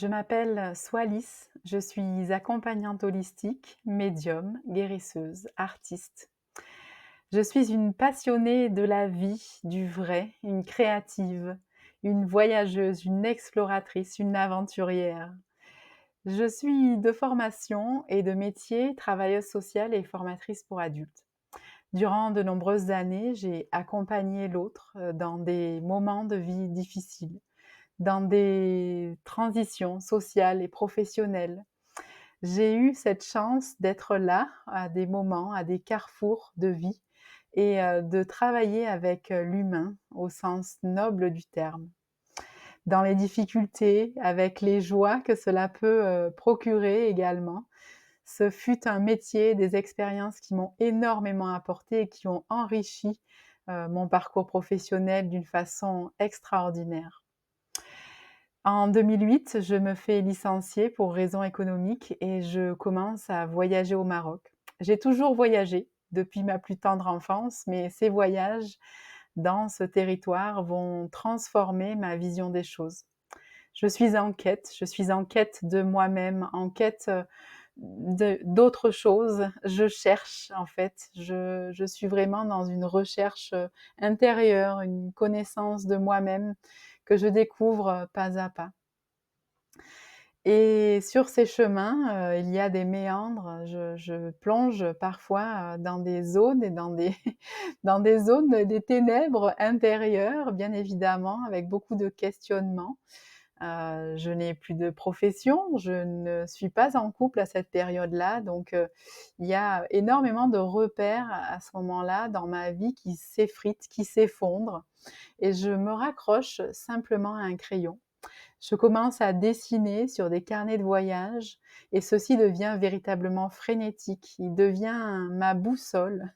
Je m'appelle Swalis, je suis accompagnante holistique, médium, guérisseuse, artiste. Je suis une passionnée de la vie, du vrai, une créative, une voyageuse, une exploratrice, une aventurière. Je suis de formation et de métier travailleuse sociale et formatrice pour adultes. Durant de nombreuses années, j'ai accompagné l'autre dans des moments de vie difficiles, dans des transitions sociales et professionnelles. J'ai eu cette chance d'être là à des moments, à des carrefours de vie et de travailler avec, l'humain au sens noble du terme. Dans les difficultés, avec les joies que cela peut, procurer également. Ce fut un métier, des expériences qui m'ont énormément apporté et qui ont enrichi, mon parcours professionnel d'une façon extraordinaire. En 2008, je me fais licencier pour raisons économiques et je commence à voyager au Maroc. J'ai toujours voyagé depuis ma plus tendre enfance, mais ces voyages dans ce territoire vont transformer ma vision des choses. Je suis en quête de moi-même, en quête, d'autre chose. Je cherche en fait, je suis vraiment dans une recherche, intérieure, une connaissance de moi-même que je découvre, pas à pas. Et sur ces chemins, il y a des méandres. Je plonge parfois, dans des zones et dans des dans des zones, des ténèbres intérieures, bien évidemment, avec beaucoup de questionnements. Je n'ai plus de profession, je ne suis pas en couple à cette période-là, donc il y a énormément de repères à ce moment-là dans ma vie qui s'effritent, qui s'effondrent et je me raccroche simplement à un crayon. Je commence à dessiner sur des carnets de voyage et ceci devient véritablement frénétique. Il devient ma boussole.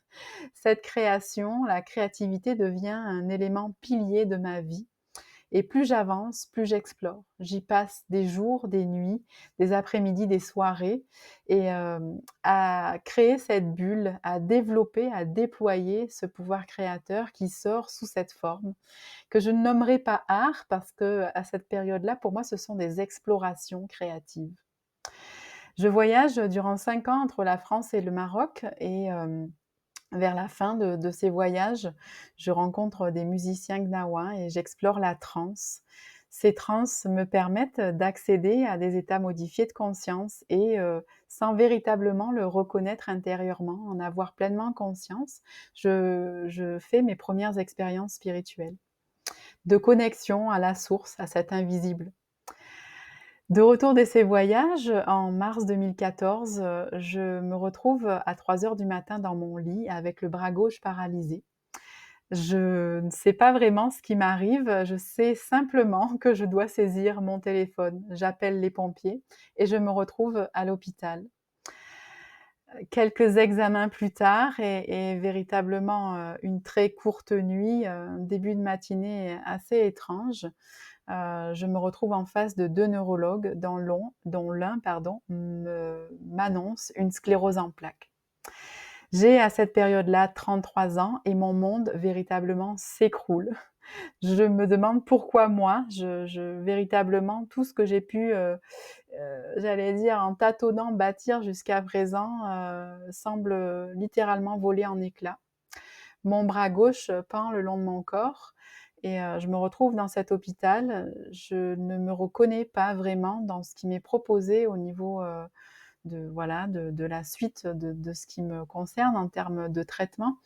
Cette création, la créativité devient un élément pilier de ma vie et plus j'avance, plus j'explore. J'y passe des jours, des nuits, des après-midi, des soirées et à créer cette bulle, à développer, à déployer ce pouvoir créateur qui sort sous cette forme que je ne nommerai pas art parce qu'à cette période-là, pour moi, ce sont des explorations créatives. Je voyage durant 5 ans entre la France et le Maroc et vers la fin de ces voyages, je rencontre des musiciens gnawa et j'explore la trance. Ces transes me permettent d'accéder à des états modifiés de conscience et sans véritablement le reconnaître intérieurement, en avoir pleinement conscience, je fais mes premières expériences spirituelles, de connexion à la source, à cet invisible. De retour de ces voyages, en mars 2014, je me retrouve à 3 heures du matin dans mon lit avec le bras gauche paralysé. Je ne sais pas vraiment ce qui m'arrive, je sais simplement que je dois saisir mon téléphone. J'appelle les pompiers et je me retrouve à l'hôpital. Quelques examens plus tard et véritablement, une très courte nuit, un début de matinée assez étrange, je me retrouve en face de 2 neurologues dont l'un, pardon, m'annonce une sclérose en plaques. J'ai à cette période-là 33 ans et mon monde véritablement s'écroule. Je me demande pourquoi moi? Je véritablement tout ce que j'ai pu, j'allais dire en tâtonnant bâtir jusqu'à présent, semble, littéralement voler en éclats. Mon bras gauche, pend le long de mon corps et je me retrouve dans cet hôpital. Je ne me reconnais pas vraiment dans ce qui m'est proposé au niveau, de voilà, de la suite de ce qui me concerne en termes de traitement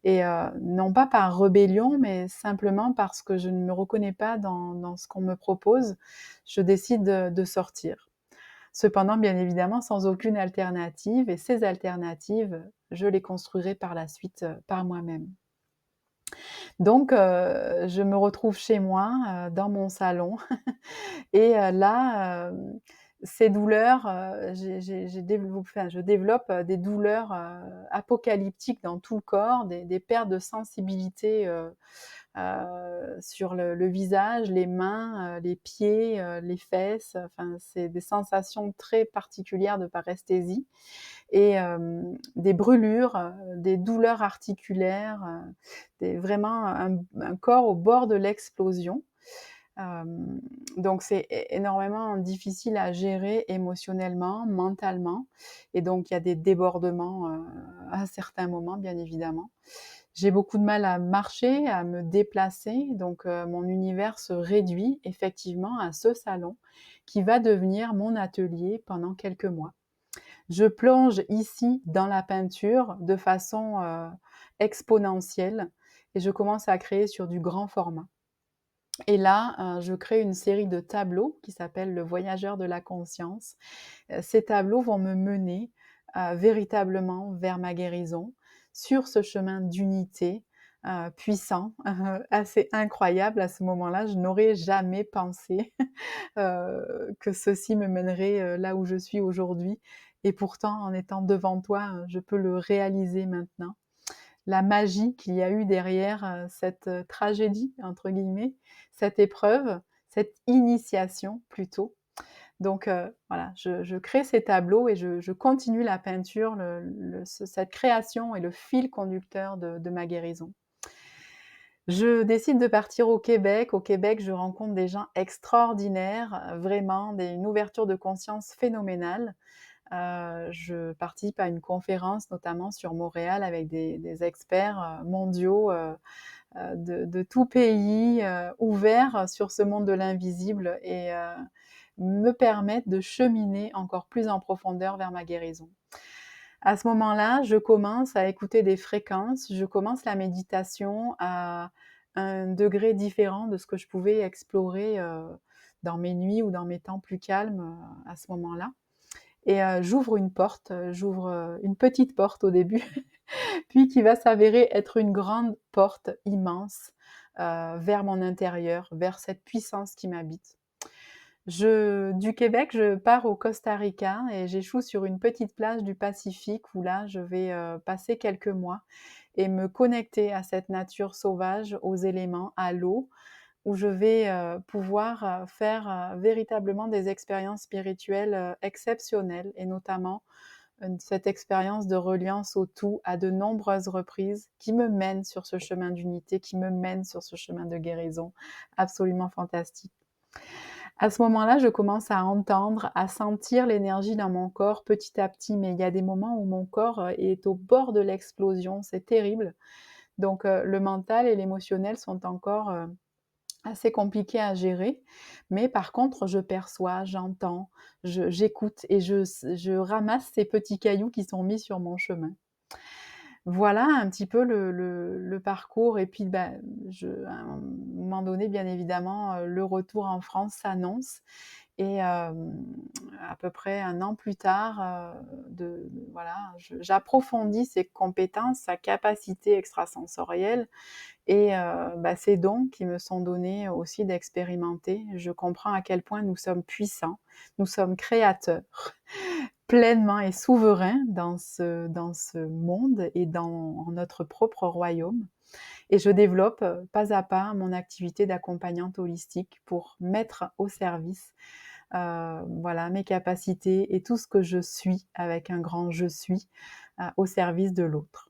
et non pas par rébellion, mais simplement parce que je ne me reconnais pas dans ce qu'on me propose, je décide de sortir. Cependant, bien évidemment, sans aucune alternative et ces alternatives, je les construirai par la suite, par moi-même. Donc je me retrouve chez moi, dans mon salon et là, ces douleurs, j'ai développé enfin, je développe, des douleurs, apocalyptiques dans tout le corps, des pertes de sensibilité, sur le visage, les mains, les pieds, les fesses, enfin, c'est des sensations très particulières de paresthésie et des brûlures, des douleurs articulaires, des vraiment un corps au bord de l'explosion. Donc c'est énormément difficile à gérer émotionnellement, mentalement et donc il y a des débordements, à certains moments, bien évidemment. J'ai beaucoup de mal à marcher, à me déplacer, donc mon univers se réduit effectivement à ce salon qui va devenir mon atelier pendant quelques mois. Je plonge ici dans la peinture de façon, exponentielle et je commence à créer sur du grand format. Et là, je crée une série de tableaux qui s'appelle «Le voyageur de la conscience». Ces tableaux vont me mener, véritablement vers ma guérison, sur ce chemin d'unité, puissant, assez incroyable à ce moment-là. Je n'aurais jamais pensé, que ceci me mènerait, là où je suis aujourd'hui et pourtant en étant devant toi, je peux le réaliser maintenant. La magie qu'il y a eu derrière, cette, «tragédie» entre guillemets, cette épreuve, cette initiation plutôt. Donc voilà, je crée ces tableaux et je continue la peinture, cette création est le fil conducteur de ma guérison. Je décide de partir au Québec. Au Québec, je rencontre des gens extraordinaires, vraiment une ouverture de conscience phénoménale. Je participe à une conférence notamment sur Montréal avec des experts, mondiaux, de tout pays, ouverts sur ce monde de l'invisible et me permettent de cheminer encore plus en profondeur vers ma guérison. À ce moment-là, je commence à écouter des fréquences, je commence la méditation à un degré différent de ce que je pouvais explorer, dans mes nuits ou dans mes temps plus calmes, à ce moment-là et j'ouvre une porte, j'ouvre, une petite porte au début, puis qui va s'avérer être une grande porte immense, vers mon intérieur, vers cette puissance qui m'habite. Du Québec, je pars au Costa Rica et j'échoue sur une petite plage du Pacifique où là, je vais, passer quelques mois et me connecter à cette nature sauvage, aux éléments, à l'eau, où je vais, pouvoir, faire, véritablement des expériences spirituelles, exceptionnelles et notamment cette expérience de reliance au tout à de nombreuses reprises qui me mène sur ce chemin d'unité, qui me mène sur ce chemin de guérison absolument fantastique. À ce moment-là, je commence à entendre, à sentir l'énergie dans mon corps petit à petit, mais il y a des moments où mon corps, est au bord de l'explosion, c'est terrible. Donc le mental et l'émotionnel sont encore, assez compliqués à gérer. Mais par contre, je perçois, j'entends, j'écoute et je ramasse ces petits cailloux qui sont mis sur mon chemin. Voilà un petit peu le parcours et puis, bah, à un moment donné, bien évidemment, le retour en France s'annonce et à peu près 1 an plus tard, voilà, j'approfondis ses compétences, sa capacité extrasensorielle et bah, ces dons qui me sont donnés aussi d'expérimenter. Je comprends à quel point nous sommes puissants, nous sommes créateurs, pleinement et souverains dans ce monde et dans notre propre royaume et je développe, pas à pas mon activité d'accompagnante holistique pour mettre au service, voilà, mes capacités et tout ce que je suis avec un grand «je suis», au service de l'autre.